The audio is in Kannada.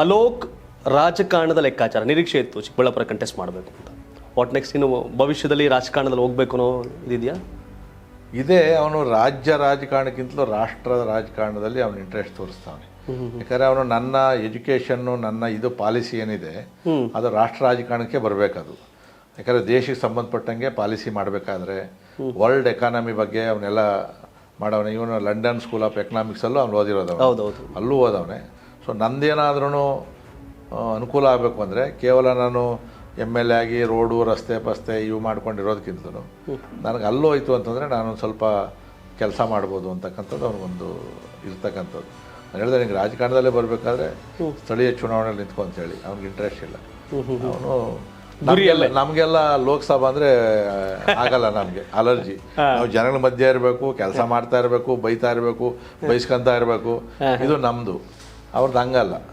ಅಲೋಕ್ ರಾಜಕಾರಣದ ಲೆಕ್ಕಾಚಾರ ನಿರೀಕ್ಷೆ ಇತ್ತು ಚಿಕ್ಕಬಳ್ಳಾಪುರ ಕಂಟೆಸ್ಟ್ ಮಾಡಬೇಕು ಅಂತ. ವಾಟ್ ನೆಕ್ಸ್ಟ್, ಇನ್ನು ಭವಿಷ್ಯದಲ್ಲಿ ರಾಜಕಾರಣದಲ್ಲಿ ಹೋಗ್ಬೇಕು ಅನ್ನೋ ಇದಿದೆಯಾ? ಇದೇ ಅವನು ರಾಜ್ಯ ರಾಜಕಾರಣಕ್ಕಿಂತಲೂ ರಾಷ್ಟ್ರದ ರಾಜಕಾರಣದಲ್ಲಿ ಅವನು ಇಂಟ್ರೆಸ್ಟ್ ತೋರಿಸ್ತಾನೆ. ಯಾಕಂದರೆ ಅವನು ನನ್ನ ಎಜುಕೇಷನ್ನು ನನ್ನ ಇದು ಪಾಲಿಸಿ ಏನಿದೆ ಅದು ರಾಷ್ಟ್ರ ರಾಜಕಾರಣಕ್ಕೆ ಬರಬೇಕದು. ಯಾಕಂದರೆ ದೇಶಕ್ಕೆ ಸಂಬಂಧಪಟ್ಟಂಗೆ ಪಾಲಿಸಿ ಮಾಡಬೇಕಾದ್ರೆ ವರ್ಲ್ಡ್ ಎಕಾನಮಿ ಬಗ್ಗೆ ಅವನ್ನೆಲ್ಲ ಮಾಡವನೆ. ಇವನು ಲಂಡನ್ ಸ್ಕೂಲ್ ಆಫ್ ಎಕನಾಮಿಕ್ಸಲ್ಲೂ ಅವ್ನು ಓದಿರೋದವ, ಅಲ್ಲೂ ಓದವನೆ. ಸೊ ನಂದೇನಾದ್ರೂ ಅನುಕೂಲ ಆಗಬೇಕು ಅಂದರೆ ಕೇವಲ ನಾನು MLA ಆಗಿ ರೋಡು ರಸ್ತೆ ಪಸ್ತೆ ಇವು ಮಾಡ್ಕೊಂಡಿರೋದಕ್ಕಿಂತಲೂ ನನಗೆ ಅಲ್ಲೂ ಹೋಯ್ತು ಅಂತಂದರೆ ನಾನೊಂದು ಸ್ವಲ್ಪ ಕೆಲಸ ಮಾಡ್ಬೋದು ಅಂತಕ್ಕಂಥದ್ದು ಅವ್ನಿಗೊಂದು ಇರ್ತಕ್ಕಂಥದ್ದು. ನಾನು ಹೇಳಿದೆ ನಿಂಗೆ ರಾಜಕಾರಣದಲ್ಲೇ ಬರಬೇಕಾದ್ರೆ ಸ್ಥಳೀಯ ಚುನಾವಣೆಯಲ್ಲಿ ನಿಂತ್ಕೊ ಅಂತೇಳಿ ಅವ್ನಿಗೆ ಇಂಟ್ರೆಸ್ಟ್ ಇಲ್ಲ. ಅವನು ನಮಗೆಲ್ಲ ಲೋಕಸಭಾ ಅಂದರೆ ಆಗಲ್ಲ, ನಮಗೆ ಅಲರ್ಜಿ. ನಾವು ಜನಗಳ ಮಧ್ಯೆ ಇರಬೇಕು, ಕೆಲಸ ಮಾಡ್ತಾ ಇರಬೇಕು, ಬೈತಾ ಇರಬೇಕು, ಬೈಸ್ಕೊತಾ ಇರಬೇಕು, ಇದು ನಮ್ಮದು. ಅವ್ರದ್ದು ಹಂಗಲ್ಲ.